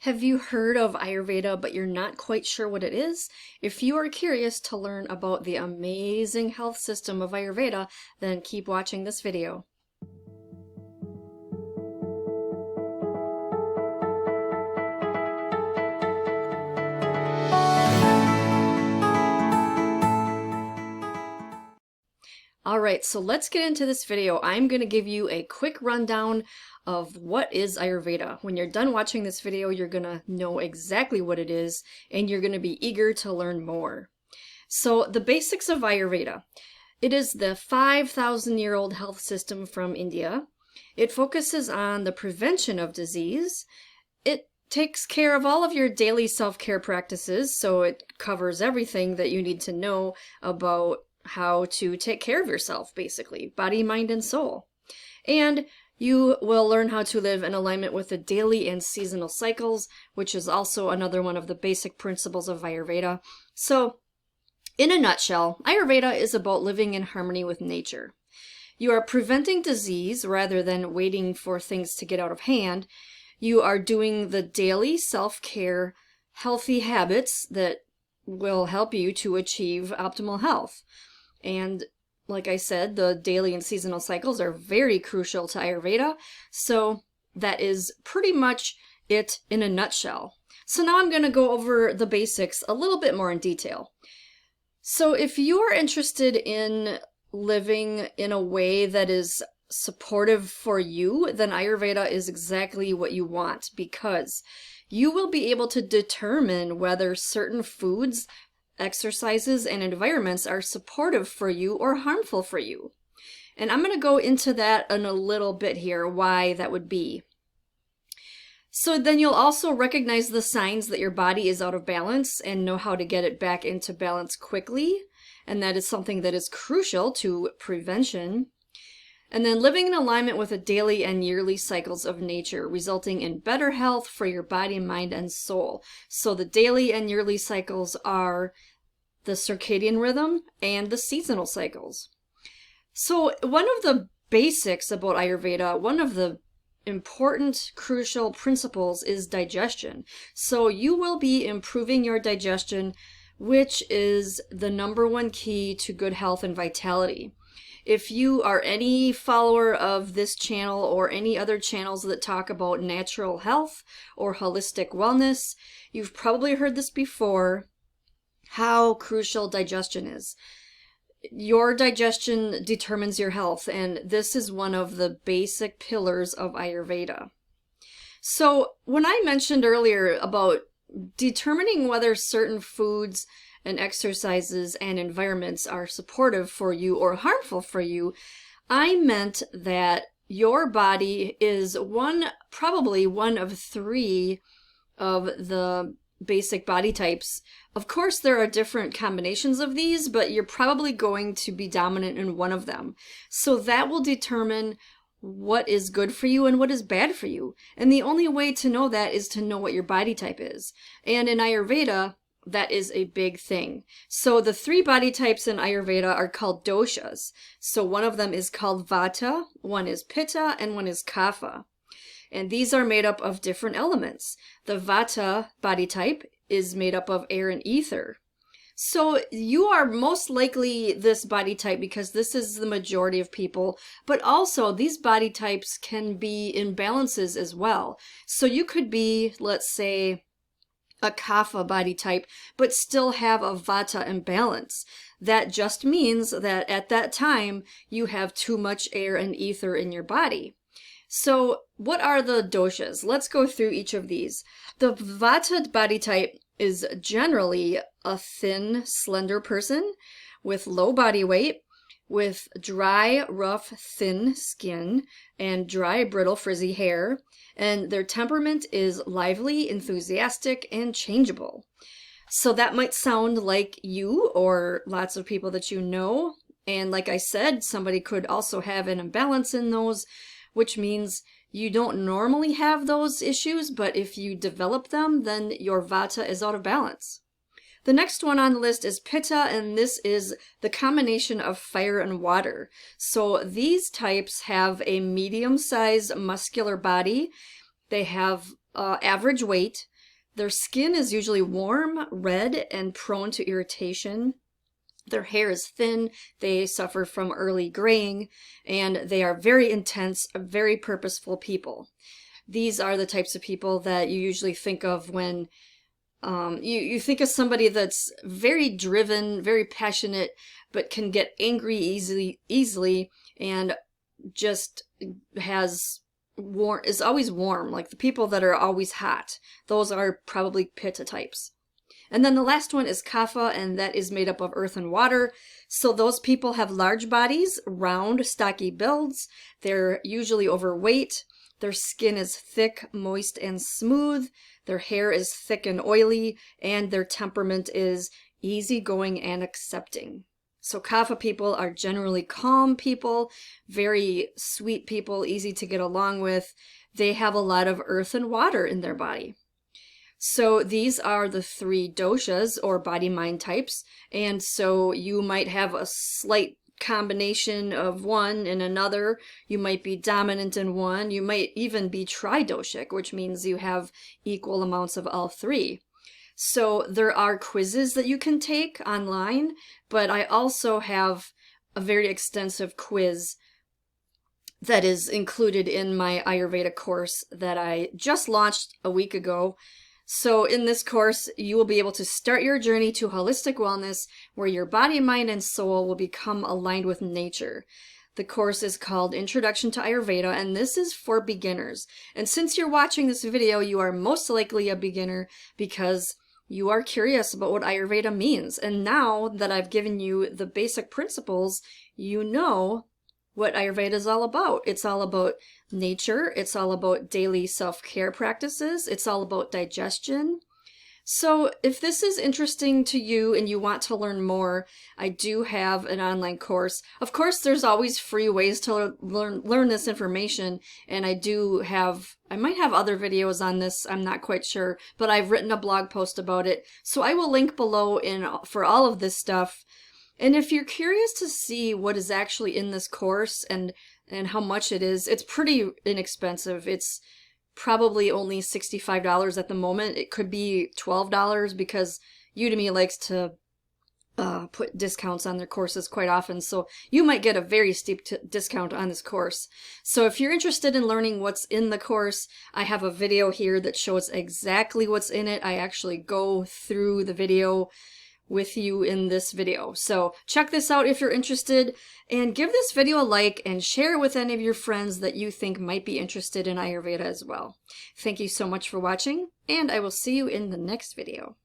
Have you heard of Ayurveda, but you're not quite sure what it is? If you are curious to learn about the amazing health system of Ayurveda, then keep watching this video. Alright, so let's get into this video. I'm going to give you a quick rundown of what is Ayurveda. When you're done watching this video, you're going to know exactly what it is, and you're going to be eager to learn more. So the basics of Ayurveda. It is the 5,000-year-old health system from India. It focuses on the prevention of disease. It takes care of all of your daily self-care practices, so it covers everything that you need to know about how to take care of yourself, basically, body, mind, and soul. And you will learn how to live in alignment with the daily and seasonal cycles, which is also another one of the basic principles of Ayurveda. So, in a nutshell, Ayurveda is about living in harmony with nature. You are preventing disease rather than waiting for things to get out of hand. You are doing the daily self-care, healthy habits that will help you to achieve optimal health. And like I said, the daily and seasonal cycles are very crucial to Ayurveda, so that is pretty much it in a nutshell. So now I'm going to go over the basics a little bit more in detail. So if you are interested in living in a way that is supportive for you, then Ayurveda is exactly what you want, because you will be able to determine whether certain foods, exercises, and environments are supportive for you or harmful for you. And I'm going to go into that in a little bit here, why that would be. So then you'll also recognize the signs that your body is out of balance and know how to get it back into balance quickly. And that is something that is crucial to prevention. And then living in alignment with the daily and yearly cycles of nature, resulting in better health for your body, mind, and soul. So the daily and yearly cycles are the circadian rhythm and the seasonal cycles. So one of the basics about Ayurveda, one of the important, crucial principles is digestion. So you will be improving your digestion, which is the #1 key to good health and vitality. If you are any follower of this channel or any other channels that talk about natural health or holistic wellness, you've probably heard this before, how crucial digestion is. Your digestion determines your health, and this is one of the basic pillars of Ayurveda. So when I mentioned earlier about determining whether certain foods and exercises and environments are supportive for you or harmful for you, I meant that your body is probably one of 3 of the basic body types. Of course, there are different combinations of these, but you're probably going to be dominant in one of them. So that will determine what is good for you and what is bad for you. And the only way to know that is to know what your body type is. And in Ayurveda, that is a big thing. So the 3 body types in Ayurveda are called doshas. So one of them is called vata, one is pitta, and one is kapha. And these are made up of different elements. The vata body type is made up of air and ether. So you are most likely this body type because this is the majority of people, but also these body types can be imbalances as well. So you could be, let's say, a kapha body type, but still have a vata imbalance. That just means that at that time you have too much air and ether in your body. So what are the doshas? Let's go through each of these. The vata body type is generally a thin, slender person with low body weight, with dry, rough, thin skin, and dry, brittle, frizzy hair. And their temperament is lively, enthusiastic, and changeable. So that might sound like you or lots of people that you know. And like I said, somebody could also have an imbalance in those, which means you don't normally have those issues, but if you develop them, then your vata is out of balance. The next one on the list is pitta, and this is the combination of fire and water. So these types have a medium-sized muscular body. They have average weight. Their skin is usually warm, red, and prone to irritation. Their hair is thin, they suffer from early graying, and they are very intense, very purposeful people. These are the types of people that you usually think of when you think of somebody that's very driven, very passionate, but can get angry easily, and just is always warm. Like the people that are always hot, those are probably Pitta types. And then the last one is Kapha, and that is made up of earth and water. So those people have large bodies, round, stocky builds. They're usually overweight. Their skin is thick, moist, and smooth. Their hair is thick and oily, and their temperament is easygoing and accepting. So Kapha people are generally calm people, very sweet people, easy to get along with. They have a lot of earth and water in their body. So these are the 3 doshas, or body-mind types, and so you might have a slight combination of one and another. You might be dominant in one. You might even be tridoshic, which means you have equal amounts of all 3. So there are quizzes that you can take online, but I also have a very extensive quiz that is included in my Ayurveda course that I just launched a week ago. So in this course, you will be able to start your journey to holistic wellness, where your body, mind, and soul will become aligned with nature. The course is called Introduction to Ayurveda, and this is for beginners. And since you're watching this video, you are most likely a beginner because you are curious about what Ayurveda means. And now that I've given you the basic principles, you know what Ayurveda is all about. It's all about nature. It's all about daily self-care practices. It's all about digestion. So if this is interesting to you and you want to learn more, I do have an online course. Of course, there's always free ways to learn this information, and I might have other videos on this, I'm not quite sure, but I've written a blog post about it. So I will link below for all of this stuff. And if you're curious to see what is actually in this course and how much it is, it's pretty inexpensive. It's probably only $65 at the moment. It could be $12 because Udemy likes to put discounts on their courses quite often. So you might get a very steep discount on this course. So if you're interested in learning what's in the course, I have a video here that shows exactly what's in it. I actually go through the video with you in this video. So check this out if you're interested, and give this video a like and share it with any of your friends that you think might be interested in Ayurveda as well. Thank you so much for watching, and I will see you in the next video.